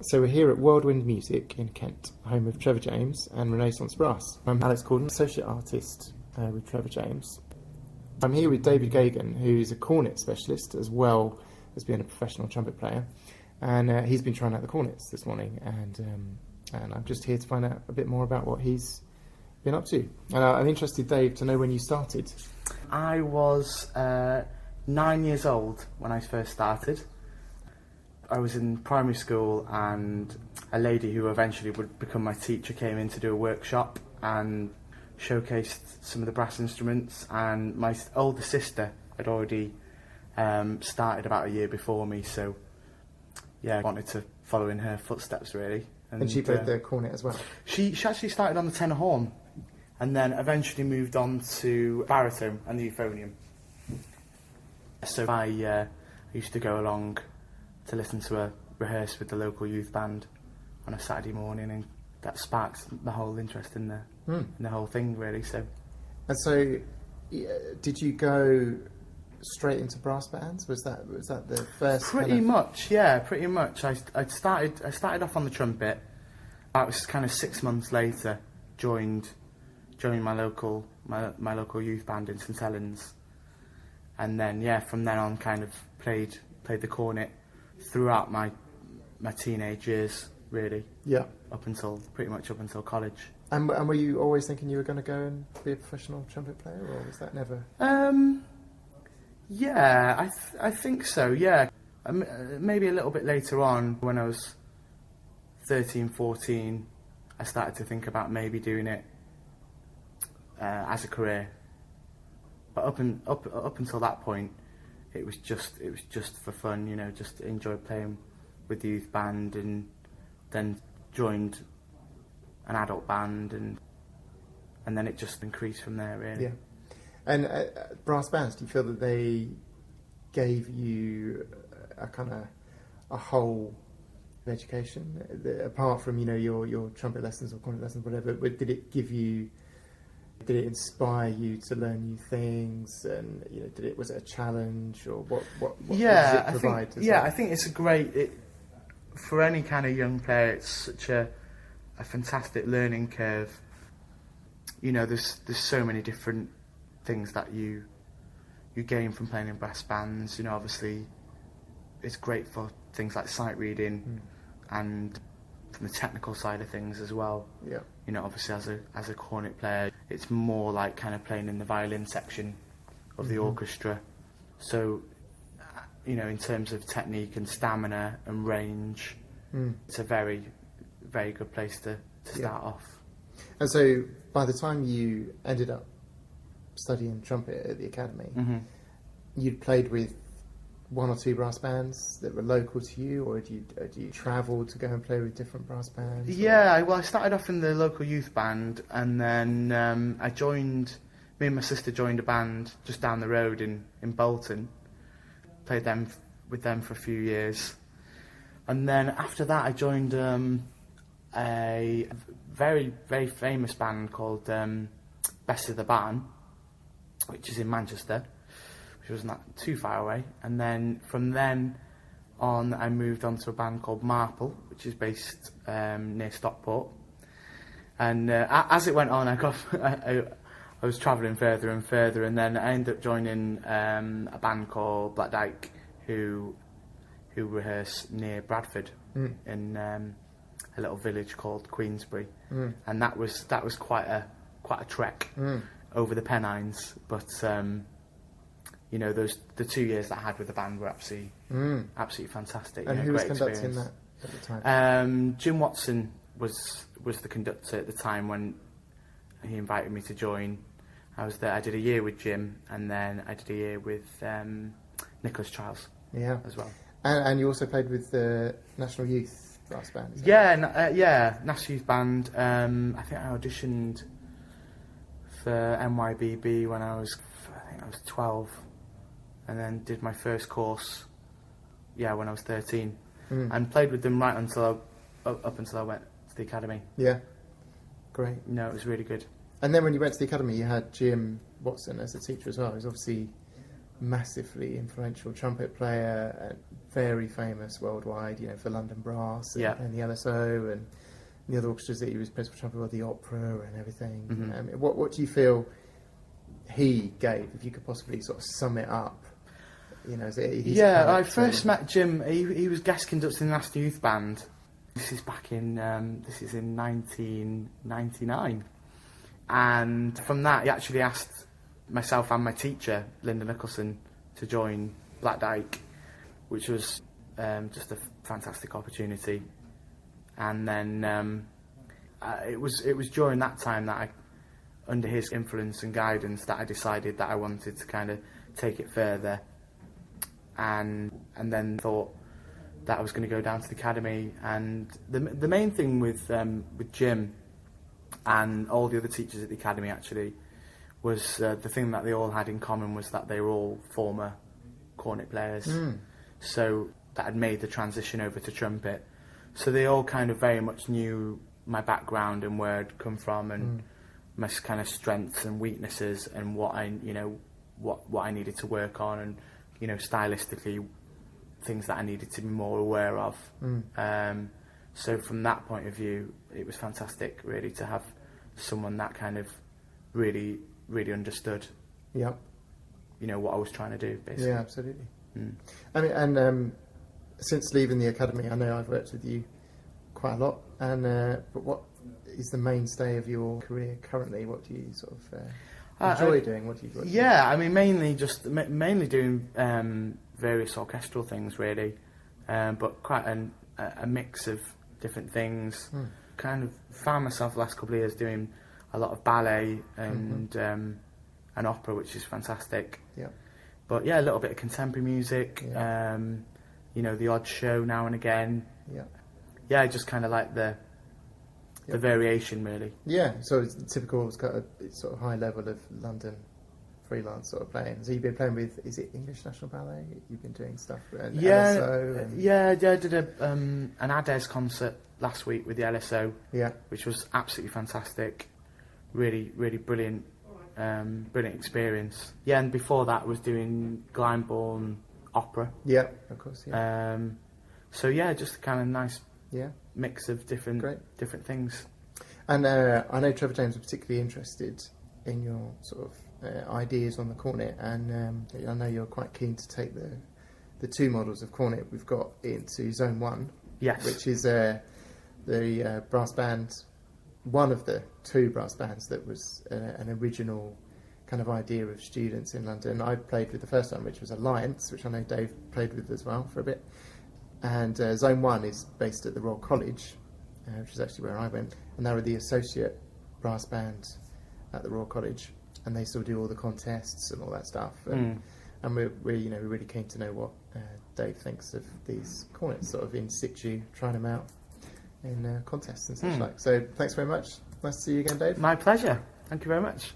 So we're here at Whirlwind Music in Kent, home of Trevor James and Renaissance Brass. I'm Alex Corden, associate artist with Trevor James. I'm here with David Gagan, who's a cornet specialist as well as being a professional trumpet player, and he's been trying out the cornets this morning, and I'm just here to find out a bit more about what he's been up to. And I'm interested, Dave, to know when you started. I was 9 years old when I first started. I was in primary school, and a lady who eventually would become my teacher came in to do a workshop and showcased some of the brass instruments, and my older sister had already started about a year before me, so yeah, I wanted to follow in her footsteps really. And she played the cornet as well? She actually started on the tenor horn and then eventually moved on to baritone and the euphonium. So I used to go along to listen to her rehearse with the local youth band on a Saturday morning, and that sparked the whole interest in the whole thing really. So, and so, did you go straight into brass bands? Was that the first? Pretty much, yeah, pretty much. I started off on the trumpet. That was kind of 6 months later. Joined my local youth band in St Helens, and then yeah, from then on, kind of played the cornet throughout my teenage years, really. Yeah. Pretty much up until college. And were you always thinking you were going to go and be a professional trumpet player, or was that never? Yeah, I think so. Yeah, maybe a little bit later on, when I was 13, 14, I started to think about maybe doing it as a career. But up until that point, it was just for fun, you know, just enjoyed playing with the youth band, and then joined an adult band, and then it just increased from there, really. Yeah. And brass bands, do you feel that they gave you a whole education, apart from, you know, your trumpet lessons or cornet lessons, whatever? Did it inspire you to learn new things, and you know, was it a challenge, or what does it provide? I think it's a great, for any kind of young player, it's such a fantastic learning curve. You know, there's so many different things that you gain from playing in brass bands. You know, obviously it's great for things like sight reading, and from the technical side of things as well. Yeah. You know, obviously as a cornet player, it's more like kind of playing in the violin section of the orchestra. So, you know, in terms of technique and stamina and range, it's a very, very good place to start off. And so, by the time you ended up studying trumpet at the academy, you'd played with one or two brass bands that were local to you, or do you travel to go and play with different brass bands? Yeah, well, I started off in the local youth band, and then me and my sister joined a band just down the road in Bolton. Played with them for a few years, and then after that I joined a very, very famous band called Best of the Barn, which is in Manchester, which wasn't that too far away. And then from then on, I moved on to a band called Marple, which is based near Stockport. And as it went on, I was travelling further and further, and then I ended up joining a band called Black Dyke, who rehearse near Bradford in a little village called Queensbury, and that was quite a trek over the Pennines, but you know, the 2 years that I had with the band were absolutely fantastic. And who was conducting that at the time? Jim Watson was the conductor at the time when he invited me to join. I was there. I did a year with Jim, and then I did a year with Nicholas Charles. Yeah, as well. And you also played with the National Youth Brass Band. Yeah, National Youth Band. I think I auditioned for NYBB when I was 12, and then did my first course. Yeah, when I was 13, and played with them right until up until I went to the academy. Yeah, great. No, it was really good. And then when you went to the academy, you had Jim Watson as a teacher as well. He's obviously massively influential trumpet player, very famous worldwide, for London Brass and the LSO and the other orchestras that he was principal trumpet with, the opera and everything. Mm-hmm. What do you feel he gave, if you could possibly sort of sum it up? I first met Jim. He was guest conducting the National Youth Band. This is in 1999, and from that he actually asked myself and my teacher Linda Nicholson to join Black Dyke, which was just a fantastic opportunity. And then it was during that time that I, under his influence and guidance, that I decided that I wanted to kind of take it further. And then thought that I was going to go down to the academy. And the main thing with Jim and all the other teachers at the academy actually was the thing that they all had in common was that they were all former cornet players. So that had made the transition over to trumpet. So they all kind of very much knew my background and where I'd come from and my kind of strengths and weaknesses and what I needed to work on and stylistically, things that I needed to be more aware of. So from that point of view, it was fantastic, really, to have someone that kind of really, really understood. Yep. What I was trying to do, basically. Yeah, absolutely. I mean, and since leaving the academy, I know I've worked with you quite a lot. And but what is the mainstay of your career currently? What do you sort of enjoy doing? What do you? I mean, mainly doing various orchestral things, really, but quite a mix of different things. Kind of found myself the last couple of years doing a lot of ballet and opera, which is fantastic. Yeah. But a little bit of contemporary music. Yeah. The odd show now and again. Yeah. Yeah, I just kind of like the variation, really. Yeah, so it's typical. It's got a sort of high level of London freelance sort of playing. So you've been playing with, is it English National Ballet? You've been doing stuff with LSO and... I did an Ades concert last week with the LSO. Yeah, which was absolutely fantastic. Really, really brilliant, brilliant experience. Yeah, and before that was doing Glyndebourne opera. Yeah, of course. Yeah. Just a kind of nice. Yeah. Mix of different things. And I know Trevor James was particularly interested in your sort of ideas on the cornet, and I know you're quite keen to take the two models of cornet we've got into Zone 1, yes, which is the brass band, one of the two brass bands that was an original kind of idea of students in London. I played with the first one, which was Alliance, which I know Dave played with as well for a bit. And Zone 1 is based at the Royal College, which is actually where I went. And they were the associate brass band at the Royal College, and they still do all the contests and all that stuff. And we're really keen to know what Dave thinks of these cornets, sort of in situ, trying them out in contests and such like. So thanks very much. Nice to see you again, Dave. My pleasure. Thank you very much.